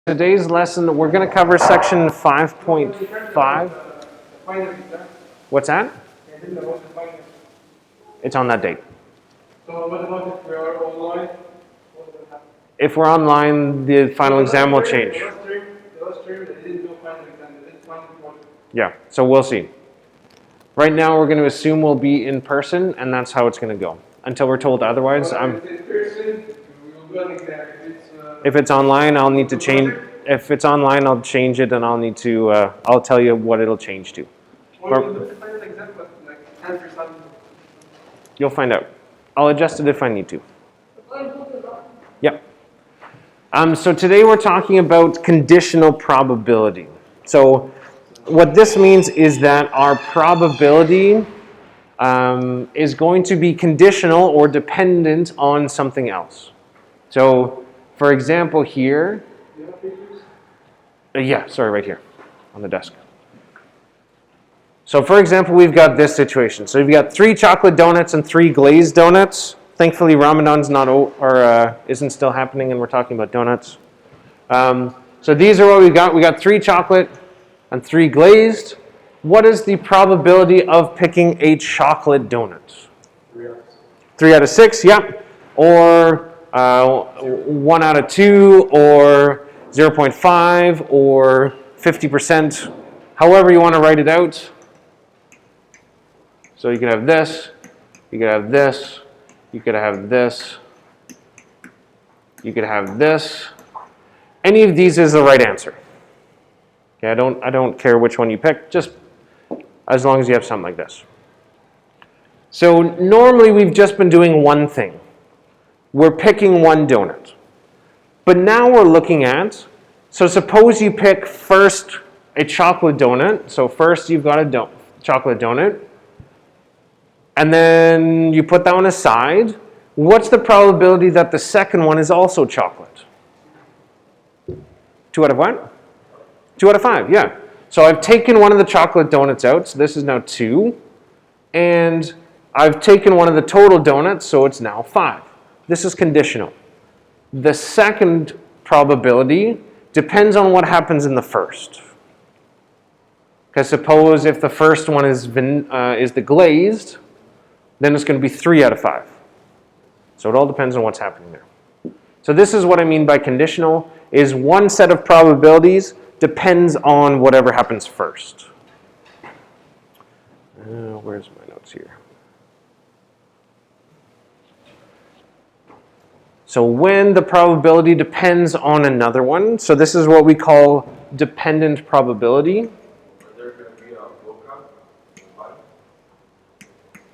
Today's lesson, we're going to cover section 5.5. What's that? It's on that date. So what about if we are online? If we're online, the final exam will change. The last term, they didn't do final exam, they did final project. Yeah, so we'll see. Right now, we're going to assume we'll be in person, and that's how it's going to go. Until we're told otherwise, If it's in person, we will do an exam. if it's online, I'll need to change. If it's online, I'll change it, and I'll need to. I'll tell you what it'll change to. We'll do the final exam, but like 10%. You'll find out. I'll adjust it if I need to. Yep. So today we're talking about conditional probability. So what this means is that our probability is going to be conditional or dependent on something else. So for example here, yeah, sorry, right here on the desk. So for example, we've got this situation. So we've got 3 chocolate donuts and 3 glazed donuts. Thankfully, Ramadan's isn't still happening, and we're talking about donuts. So these are what we got. We got 3 chocolate and 3 glazed. What is the probability of picking a chocolate donut? 3 out of 6, yep. Or 1 out of 2, or 0.5, or 50%. However you want to write it out. So you could have this, you could have this, you could have this, you could have this. Any of these is the right answer. Okay, I don't care which one you pick, just as long as you have something like this. So normally we've just been doing one thing. We're picking one donut. But now we're looking at, so suppose you pick first a chocolate donut. So first you've got a chocolate donut. And then you put that one aside. What's the probability that the second one is also chocolate? 2 out of what? 2 out of 5, yeah. So I've taken one of the chocolate donuts out, so this is now 2. And I've taken one of the total donuts, so it's now 5. This is conditional. The second probability depends on what happens in the first. Because suppose if the first one is the glazed, then it's going to be 3 out of 5. So it all depends on what's happening there. So this is what I mean by conditional, is one set of probabilities depends on whatever happens first. Where's my notes here? So when the probability depends on another one, so this is what we call dependent probability.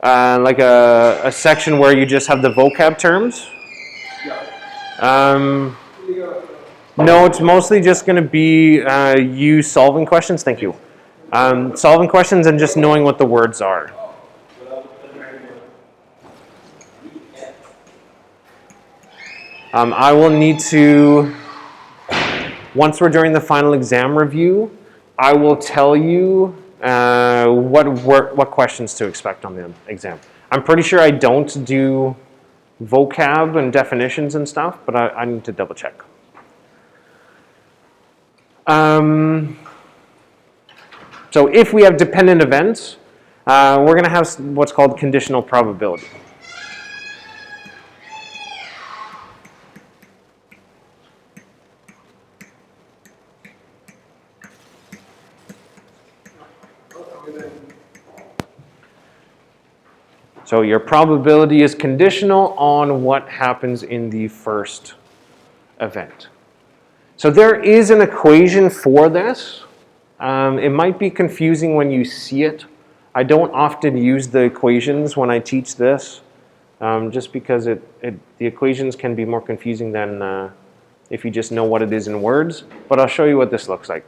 Like a section where you just have the vocab terms. No, it's mostly just going to be you solving questions. Thank you. Solving questions and just knowing what the words are. I will need to, once we're during the final exam review, I will tell you what questions to expect on the exam. I'm pretty sure I don't do vocab and definitions and stuff, but I need to double check. So if we have dependent events, we're going to have what's called conditional probability. So your probability is conditional on what happens in the first event. So there is an equation for this. It might be confusing when you see it. I don't often use the equations when I teach this, just because the equations can be more confusing than if you just know what it is in words. But I'll show you what this looks like,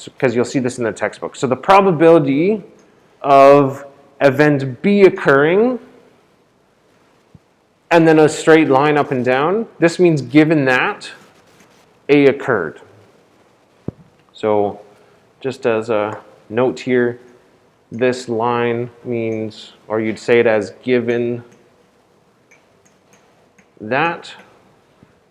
because you'll see this in the textbook. So the probability of event B occurring, and then a straight line up and down. This means given that A occurred. So just as a note here, this line means, or you'd say it as given that.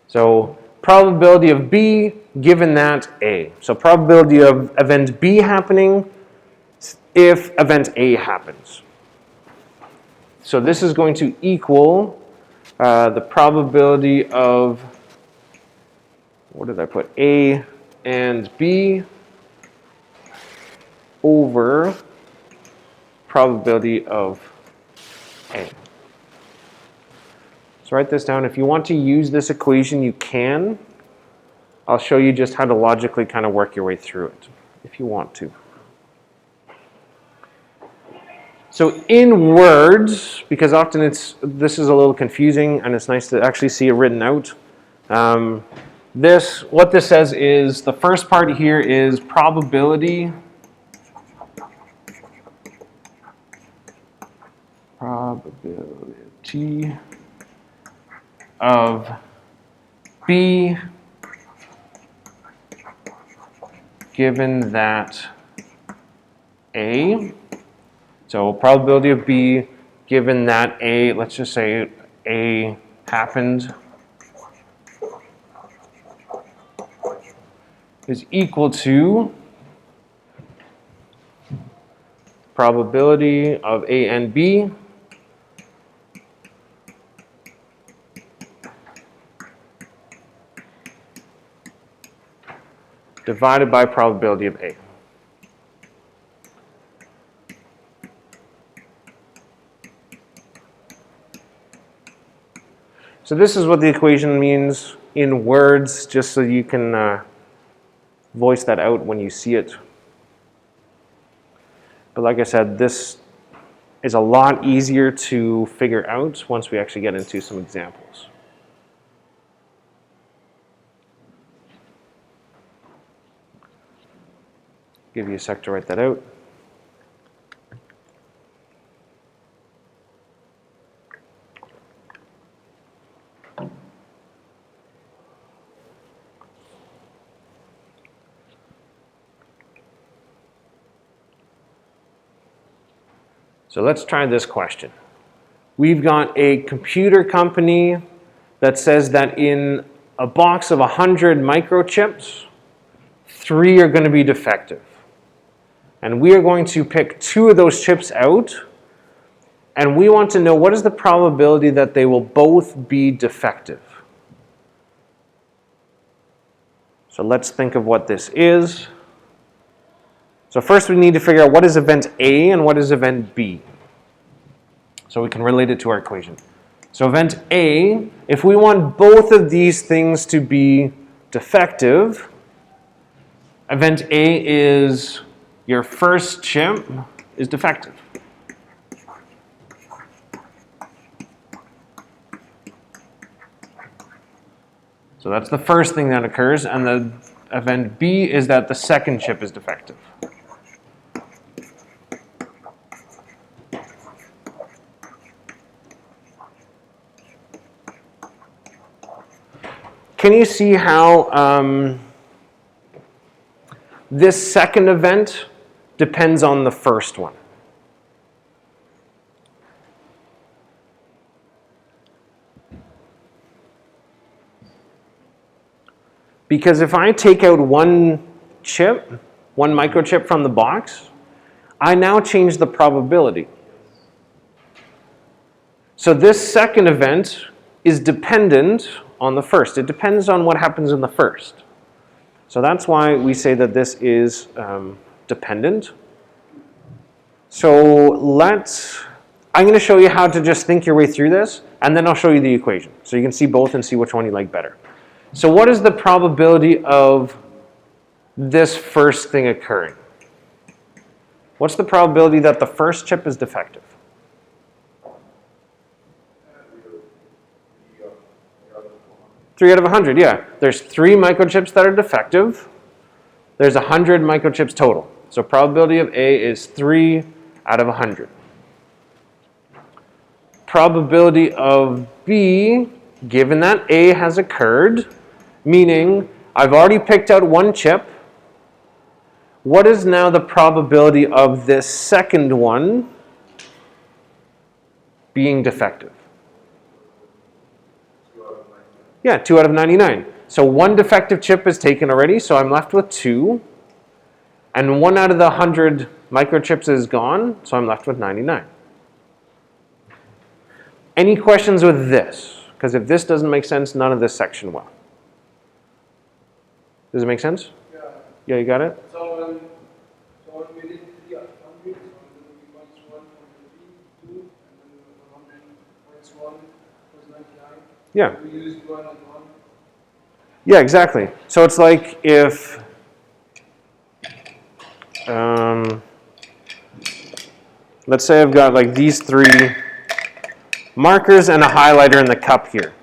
So probability of B given that A. So probability of event B happening if event A happens. So this is going to equal the probability of, what did I put, A and B over probability of A. So write this down. If you want to use this equation, you can. I'll show you just how to logically kind of work your way through it, if you want to. So in words, because often this is a little confusing and it's nice to actually see it written out. What this says is the first part here is probability of B given that A. So probability of B given that A, let's just say A happened, is equal to probability of A and B divided by probability of A. So this is what the equation means in words, just so you can voice that out when you see it. But like I said, this is a lot easier to figure out once we actually get into some examples. Give you a sec to write that out. So let's try this question. We've got a computer company that says that in a box of 100 microchips, 3 are going to be defective. And we are going to pick 2 of those chips out, and we want to know what is the probability that they will both be defective. So let's think of what this is. So first we need to figure out what is event A and what is event B, so we can relate it to our equation. So event A, if we want both of these things to be defective, event A is your first chip is defective. So that's the first thing that occurs, and the event B is that the second chip is defective. Can you see how this second event depends on the first one? Because if I take out one chip, one microchip from the box, I now change the probability. So this second event is dependent on the first. It depends on what happens in the first. So that's why we say that this is dependent. So I'm going to show you how to just think your way through this, and then I'll show you the equation. So you can see both and see which one you like better. So what is the probability of this first thing occurring? What's the probability that the first chip is defective? 3 out of 100, yeah. There's 3 microchips that are defective. There's 100 microchips total. So probability of A is 3 out of 100. Probability of B, given that A has occurred, meaning I've already picked out one chip, what is now the probability of this second one being defective? Yeah, 2 out of 99. So one defective chip is taken already, so I'm left with 2. And 1 out of the 100 microchips is gone, so I'm left with 99. Any questions with this? Because if this doesn't make sense, none of this section will. Does it make sense? Yeah. Yeah, you got it? So when we did 3 out of 100, so then we minus 1 from the 2, and then the 100 minus 1 was 99. Yeah. We used 1 and 1. Yeah, exactly. So it's like if let's say I've got like these 3 markers and a highlighter in the cup here.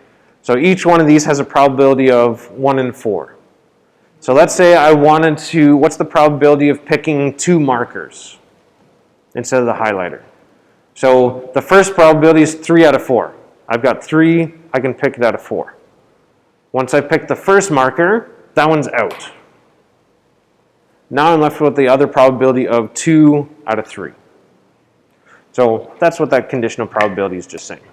So each one of these has a probability of 1 in 4. So let's say I wanted to, what's the probability of picking 2 markers instead of the highlighter? So the first probability is 3 out of 4. I've got 3, I can pick it out of 4. Once I pick the first marker, that one's out. Now I'm left with the other probability of 2 out of 3. So that's what that conditional probability is just saying.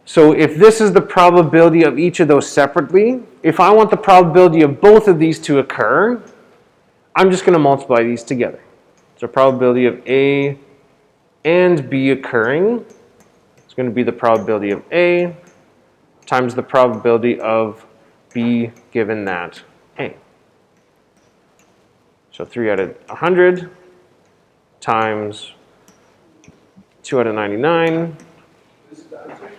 So if this is the probability of each of those separately, if I want the probability of both of these to occur, I'm just going to multiply these together. So probability of A and B occurring is going to be the probability of A times the probability of B given that A. So 3 out of 100 times 2 out of 99. This is the answer?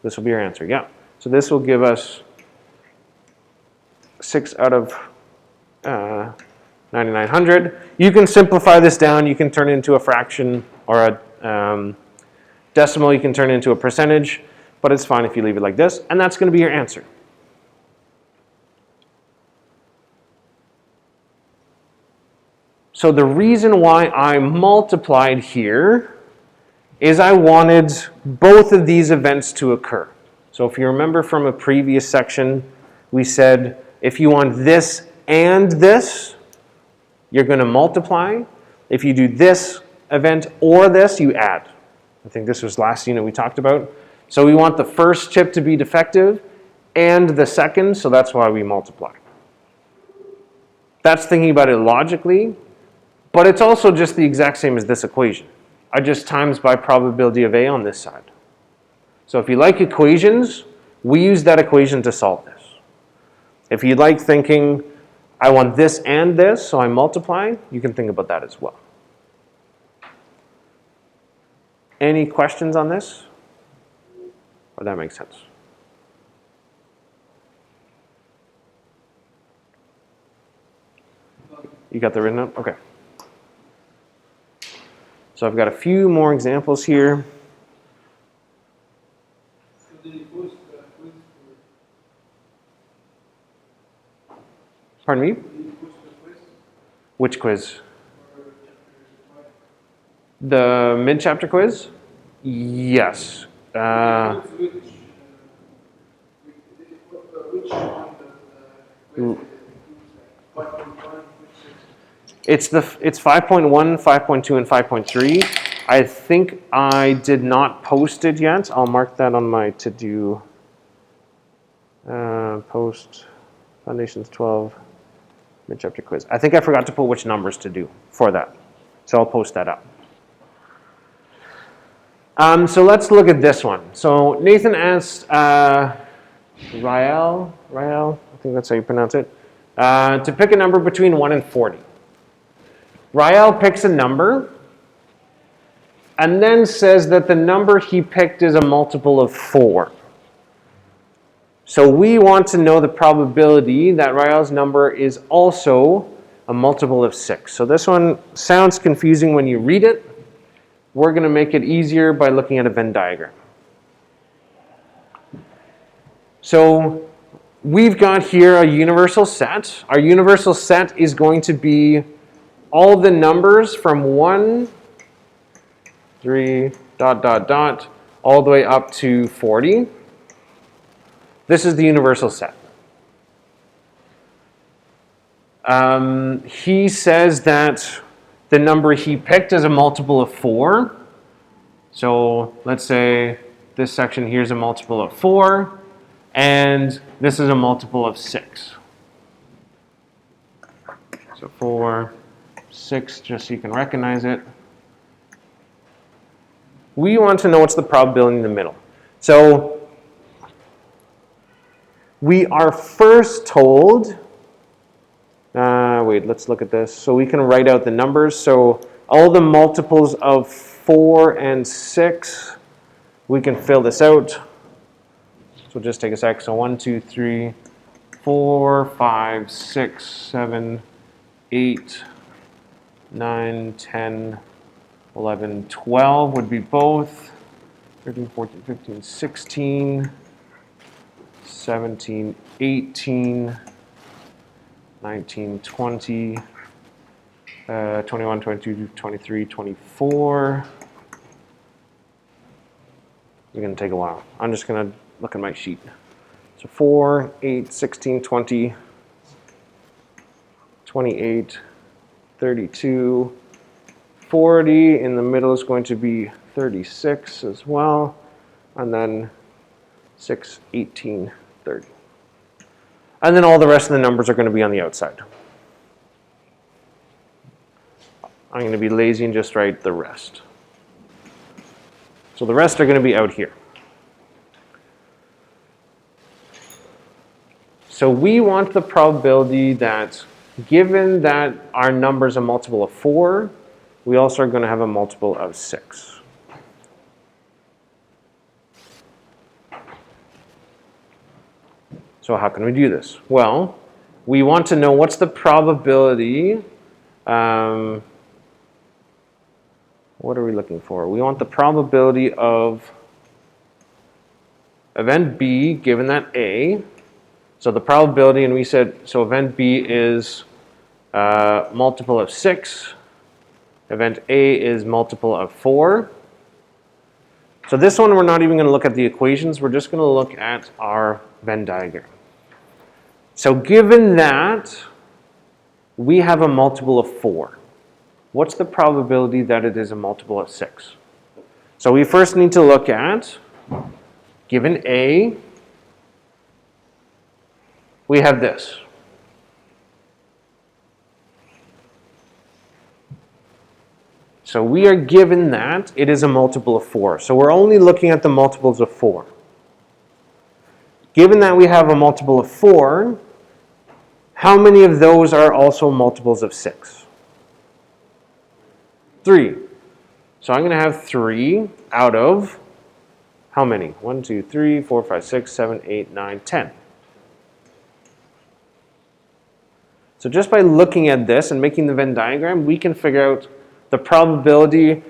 This will be your answer, yeah. So this will give us 6 out of 9,900. You can simplify this down. You can turn it into a fraction or a decimal. You can turn it into a percentage, but it's fine if you leave it like this. And that's going to be your answer. So the reason why I multiplied here is I wanted both of these events to occur. So if you remember from a previous section, we said if you want this and this, you're going to multiply. If you do this event or this, you add. I think this was last unit we talked about. So we want the first chip to be defective and the second, so that's why we multiply. That's thinking about it logically, but it's also just the exact same as this equation. I just times by probability of A on this side. So if you like equations, we use that equation to solve this. If you like thinking, I want this and this, so I multiply, you can think about that as well. Any questions on this? Or that makes sense? You got the written up? Okay. So I've got a few more examples here. So did you post the quiz for? Pardon me? Did you post the quiz Which quiz? for chapter 5? The mid-chapter quiz? Yes. Which one does the quiz like 5.1, It's 5.1, 5.2, and 5.3. I think I did not post it yet. I'll mark that on my to-do. Post Foundations 12 mid-chapter quiz. I think I forgot to put which numbers to do for that. So I'll post that up. So let's look at this one. So Nathan asked Rael, I think that's how you pronounce it, to pick a number between 1 and 40. Rael picks a number and then says that the number he picked is a multiple of 4. So we want to know the probability that Rael's number is also a multiple of 6. So this one sounds confusing when you read it. We're going to make it easier by looking at a Venn diagram. So we've got here a universal set. Our universal set is going to be all the numbers from 1, 3, ... all the way up to 40. This is the universal set. He says that the number he picked is a multiple of 4. So let's say this section here is a multiple of 4. and this is a multiple of 6. So 4, 6, just so you can recognize it. We want to know what's the probability in the middle. So we are first told, wait, let's look at this. So we can write out the numbers. So all the multiples of 4 and 6, we can fill this out. So just take a sec. So 1, 2, 3, 4, 5, 6, 7, 8, 9, 10, 11, 12 would be both. 13, 14, 15, 16, 17, 18, 19, 20, 21, 22, 23, 24. It's going to take a while. I'm just going to look at my sheet. So 4, 8, 16, 20, 28, 32, 40. In the middle is going to be 36 as well. And then 6, 18, 30. And then all the rest of the numbers are going to be on the outside. I'm going to be lazy and just write the rest. So the rest are going to be out here. So we want the probability that, given that our number is a multiple of 4, we also are going to have a multiple of 6. So how can we do this? Well, we want to know what's the probability. What are we looking for? We want the probability of event B given that A. So the probability, and we said, so event B is multiple of 6. Event A is multiple of 4. So this one, we're not even going to look at the equations. We're just going to look at our Venn diagram. So given that we have a multiple of 4, what's the probability that it is a multiple of 6? So we first need to look at, given A, we have this. So we are given that it is a multiple of 4. So we're only looking at the multiples of 4. Given that we have a multiple of 4, how many of those are also multiples of 6? 3. So I'm going to have 3 out of how many? 1, 2, 3, 4, 5, 6, 7, 8, 9, 10. So just by looking at this and making the Venn diagram, we can figure out the probability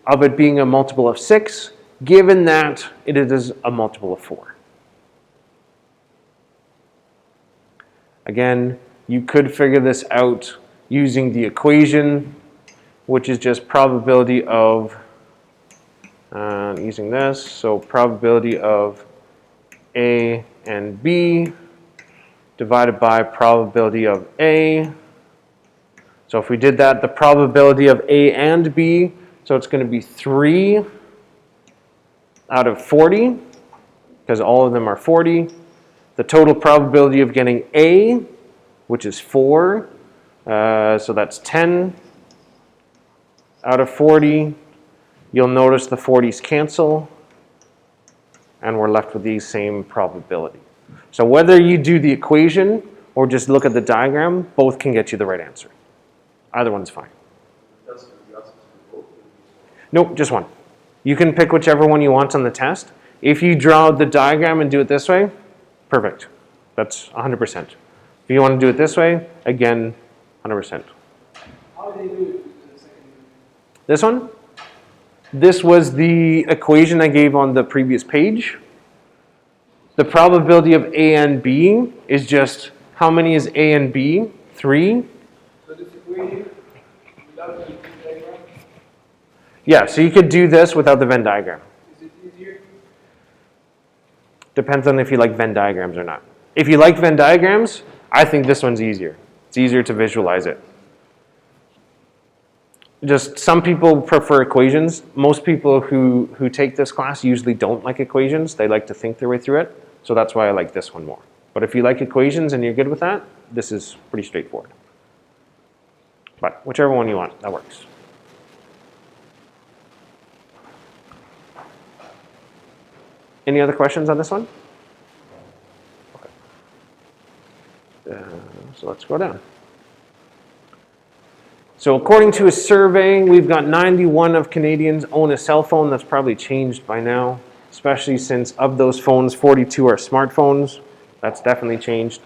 of it being a multiple of 6, given that it is a multiple of 4. Again, you could figure this out using the equation, which is just probability of, using this, so probability of A and B divided by probability of A. So if we did that, the probability of A and B, so it's going to be 3 out of 40, because all of them are 40. The total probability of getting A, which is 4, so that's 10 out of 40. You'll notice the 40s cancel, and we're left with the same probability. So whether you do the equation or just look at the diagram, both can get you the right answer. Either one's fine. Nope, just one. You can pick whichever one you want on the test. If you draw the diagram and do it this way, perfect. That's 100%. If you want to do it this way, again, 100%. How do they do it? This one? This was the equation I gave on the previous page. The probability of A and B is just, how many is A and B? 3. So this equation, without the Venn diagram, Yeah, so you could do this without the Venn diagram. is it easier? Depends on if you like Venn diagrams or not. If you like Venn diagrams, I think this one's easier. It's easier to visualize it. Just some people prefer equations. Most people who take this class usually don't like equations. They like to think their way through it. So that's why I like this one more. But if you like equations and you're good with that, this is pretty straightforward. But whichever one you want, that works. Any other questions on this one? Okay. So let's go down. So according to a survey, we've got 91 of Canadians own a cell phone. That's probably changed by now, especially since of those phones, 42 are smartphones. That's definitely changed.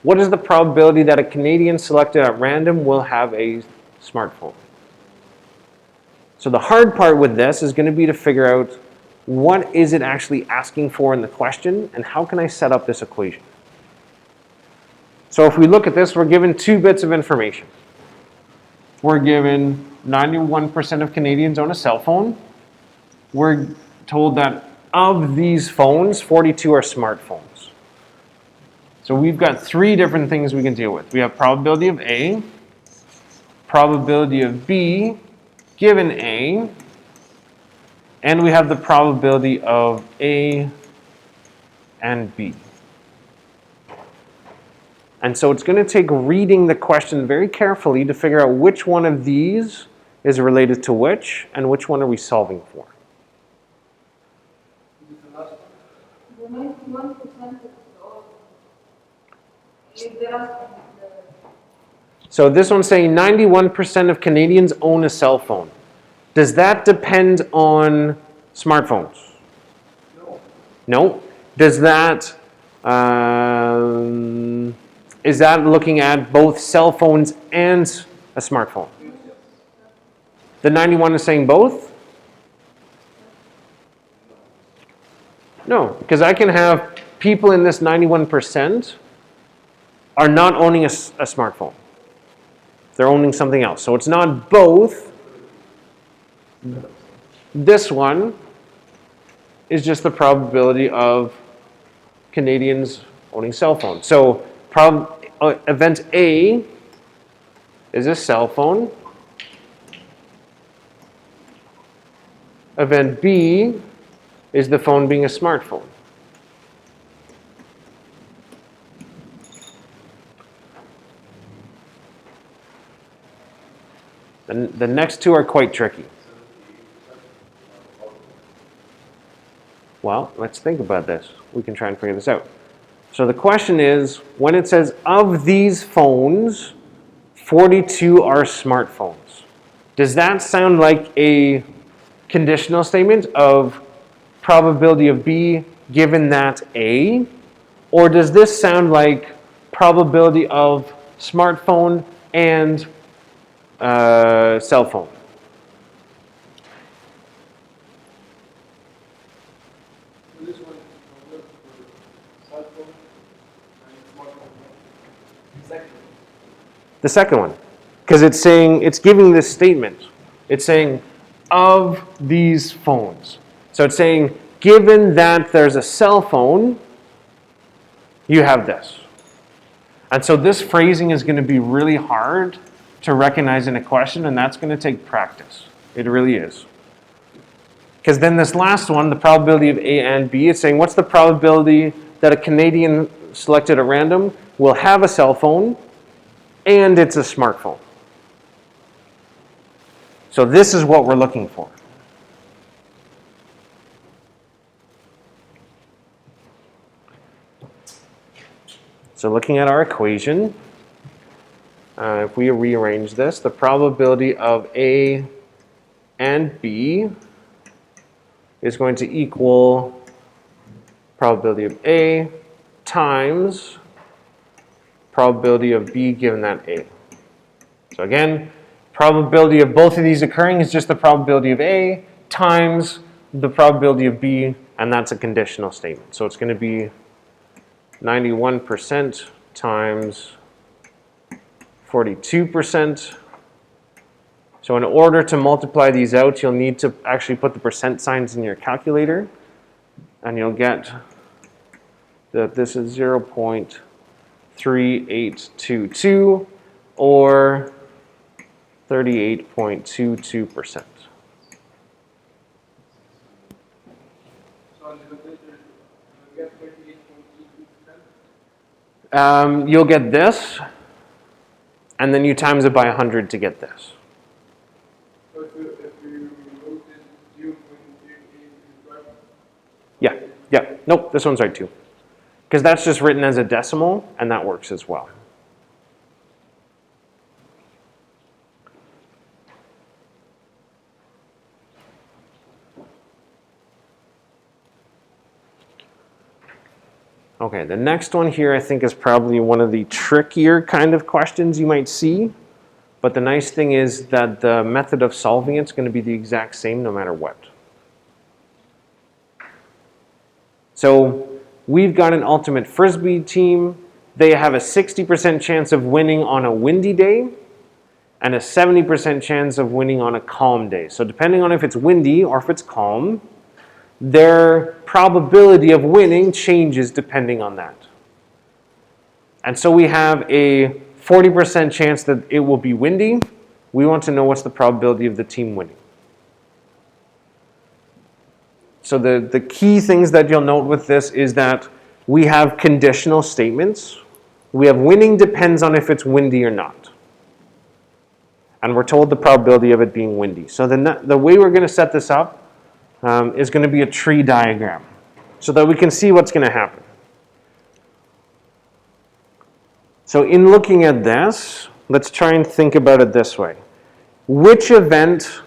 What is the probability that a Canadian selected at random will have a smartphone? So the hard part with this is going to be to figure out what is it actually asking for in the question and how can I set up this equation. So if we look at this, we're given 2 bits of information. We're given 91% of Canadians own a cell phone. We're told that of these phones, 42 are smartphones. So we've got 3 different things we can deal with. We have probability of A, probability of B given A, and we have the probability of A and B. And so it's going to take reading the question very carefully to figure out which one of these is related to which and which one are we solving for. The 91% is all. If there are So this one's saying 91% of Canadians own a cell phone. Does that depend on smartphones? no. No. Does that, is that looking at both cell phones and a smartphone? The 91 is saying both? No, because I can have people in this 91% are not owning a smartphone. They're owning something else. So it's not both. This one is just the probability of Canadians owning cell phones. So event A is a cell phone. Event B is the phone being a smartphone. And the next 2 are quite tricky. Well, let's think about this. We can try and figure this out. So the question is, when it says of these phones, 42 are smartphones. Does that sound like a conditional statement of probability of B given that A? Or does this sound like probability of smartphone and cell phone? So this one is for cell phone and smartphone. Second. The second one. Because it's saying, it's giving this statement. It's saying, of these phones. So it's saying, given that there's a cell phone, you have this. And so this phrasing is going to be really hard to recognize in a question, and that's going to take practice. It really is. Because then this last one, the probability of A and B, it's saying, what's the probability that a Canadian selected at random will have a cell phone and it's a smartphone? So this is what we're looking for. So looking at our equation, if we rearrange this, the probability of A and B is going to equal probability of A times probability of B given that A. So again, probability of both of these occurring is just the probability of A times the probability of B, and that's a conditional statement. So it's going to be 91% times 42%. So in order to multiply these out, you'll need to actually put the percent signs in your calculator, and you'll get that this is 0.3822 or 38.22%. So on the calculator, you get 38.22. You'll get this, and then you times it by 100 to get this. So if you wrote it 0.88 is right. Yeah, yeah. Nope, this one's right too. Because that's just written as a decimal, and that works as well. Okay, the next one here I think is probably one of the trickier kind of questions you might see. But the nice thing is that the method of solving it's going to be the exact same no matter what. So we've got an ultimate frisbee team. They have a 60% chance of winning on a windy day and a 70% chance of winning on a calm day. So depending on if it's windy or if it's calm, their probability of winning changes depending on that. And so we have a 40% chance that it will be windy. We want to know what's the probability of the team winning. So the key things that you'll note with this is that we have conditional statements. We have winning depends on if it's windy or not. And we're told the probability of it being windy. So the way we're going to set this up is going to be a tree diagram so that we can see what's going to happen. So in looking at this, let's try and think about it this way. Which event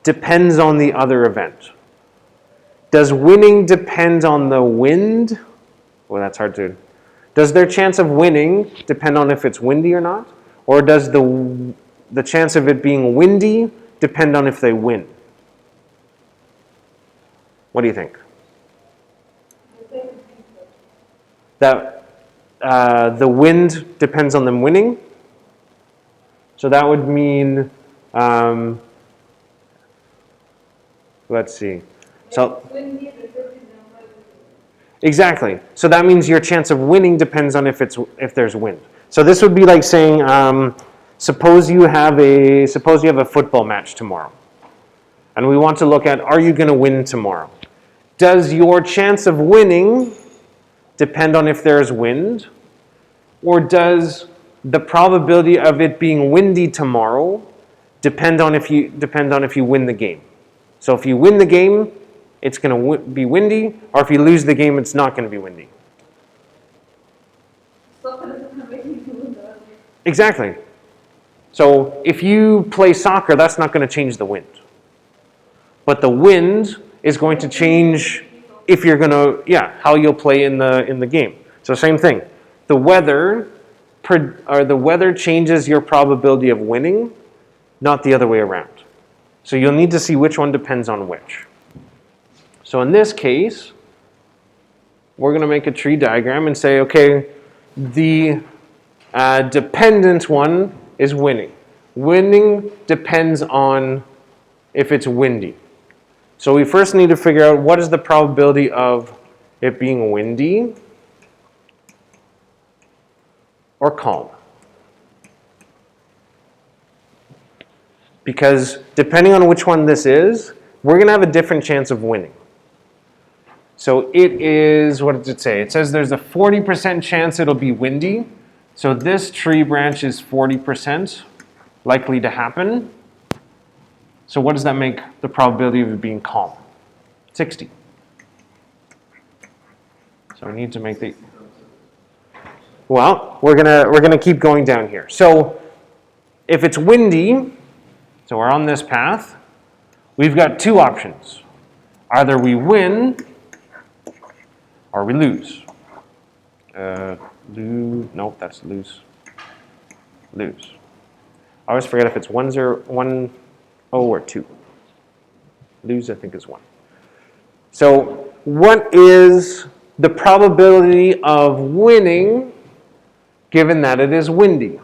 depends on the other event? Does winning depend on the wind? Well, that's hard to... Does their chance of winning depend on if it's windy or not? Or does the chance of it being windy depend on if they win? What do you think? That the wind depends on them winning. So that would mean, let's see. So exactly. So that means your chance of winning depends on if there's wind. So this would be like saying, suppose you have a football match tomorrow, and we want to look at, are you going to win tomorrow? Does your chance of winning depend on if there's wind? Or does the probability of it being windy tomorrow depend on if you win the game? So if you win the game, it's going to be windy, or if you lose the game, it's not going to be windy. Exactly. So if you play soccer, that's not going to change the wind. But the wind is going to change if you're going to, how you'll play in the game. So same thing. The weather changes your probability of winning, not the other way around. So you'll need to see which one depends on which. So in this case, we're going to make a tree diagram and say, okay, the dependent one is winning. Winning depends on if it's windy. So we first need to figure out what is the probability of it being windy or calm. Because depending on which one this is, we're going to have a different chance of winning. So it is, what does it say? It says there's a 40% chance it'll be windy. So this tree branch is 40% likely to happen. So what does that make the probability of it being calm? 60. So we need to make the... Well, we're gonna keep going down here. So if it's windy, so we're on this path, we've got two options. Either we win or we lose. Nope, that's lose. Lose. I always forget if it's 1-0 or 2. Lose, I think, is 1. So what is the probability of winning given that it is windy?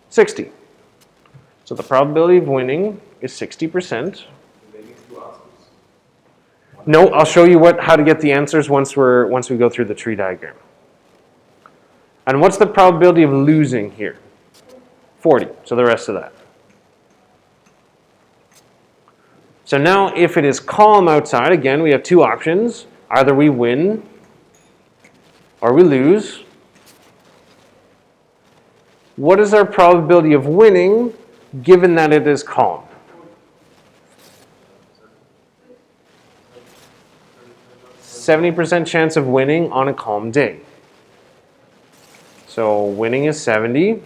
60. So the probability of winning is 60%. No, I'll show you how to get the answers once we go through the tree diagram. And what's the probability of losing here? 40. So the rest of that. So now if it is calm outside, again, we have two options. Either we win or we lose, what is our probability of winning given that it is calm? %70 chance of winning on a calm day. So winning is 70,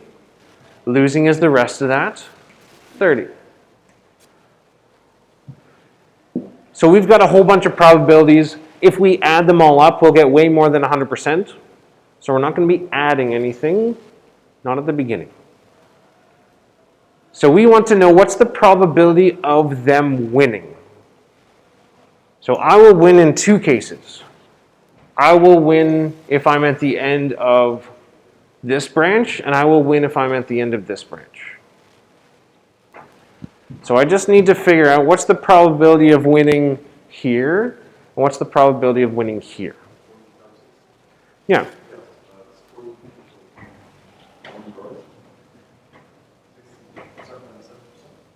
losing is the rest of that, 30. So we've got a whole bunch of probabilities. If we add them all up, we'll get way more than 100%. So we're not going to be adding anything, not at the beginning. So we want to know what's the probability of them winning. So I will win in two cases. I will win if I'm at the end of this branch, and I will win if I'm at the end of this branch. So I just need to figure out what's the probability of winning here, and what's the probability of winning here. Yeah.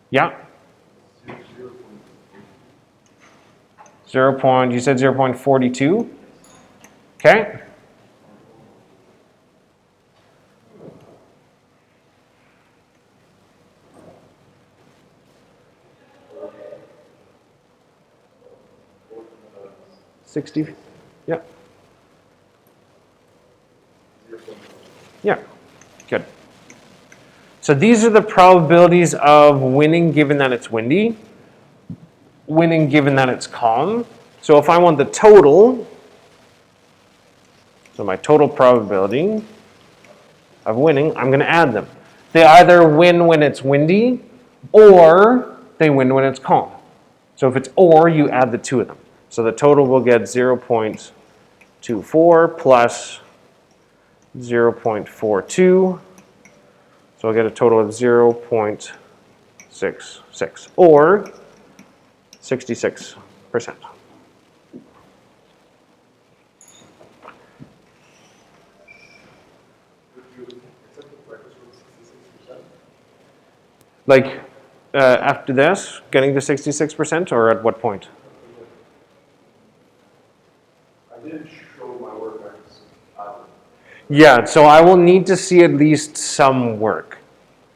Yeah. 0. You said 0.42? Okay. $60. Yeah. Yeah. Good. So these are the probabilities of winning given that it's windy, winning given that it's calm. So if I want the total, so my total probability of winning, I'm going to add them. They either win when it's windy or they win when it's calm. So if it's or, you add the two of them. So the total will get 0.24 plus 0.42. So I'll get a total of 0.66 or 66%. Like after this, getting to 66%, or at what point? I didn't show my work. Yeah, so I will need to see at least some work.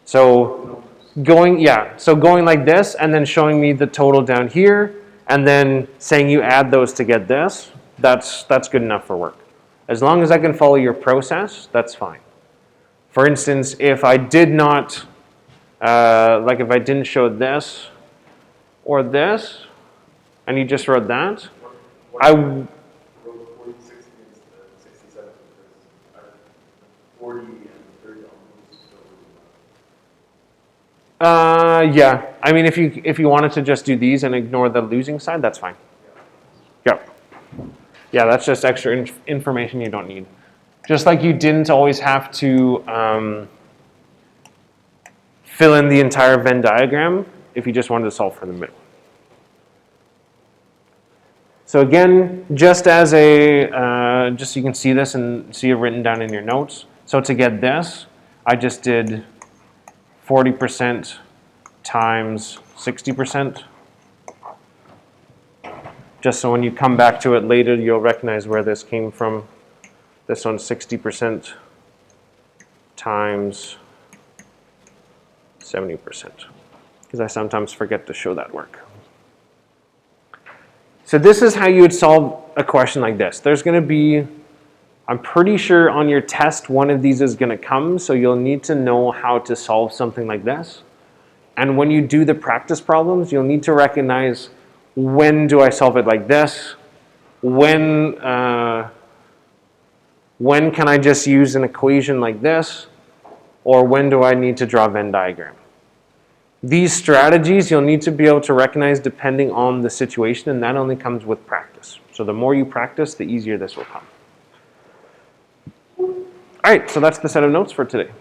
So going like this and then showing me the total down here and then saying you add those to get this, that's good enough for work. As long as I can follow your process, that's fine. For instance, if I did not, if I didn't show this or this, and you just wrote that, I wrote 40, 60, and 67 because 40 and 30 almost. yeah. I mean, if you wanted to just do these and ignore the losing side, that's fine. Yeah. Yeah, that's just extra information you don't need. Just like you didn't always have to fill in the entire Venn diagram if you just wanted to solve for the middle. So again, just as just so you can see this and see it written down in your notes. So to get this, I just did 40% times 60%. Just so when you come back to it later, you'll recognize where this came from. This one's 60% times 70%, because I sometimes forget to show that work. So this is how you would solve a question like this. There's going to be, I'm pretty sure on your test, one of these is going to come, so you'll need to know how to solve something like this. And when you do the practice problems, you'll need to recognize, when do I solve it like this? When can I just use an equation like this? Or when do I need to draw a Venn diagram? These strategies you'll need to be able to recognize depending on the situation, and that only comes with practice. So the more you practice, the easier this will come. All right, so that's the set of notes for today.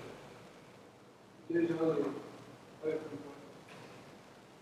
There's another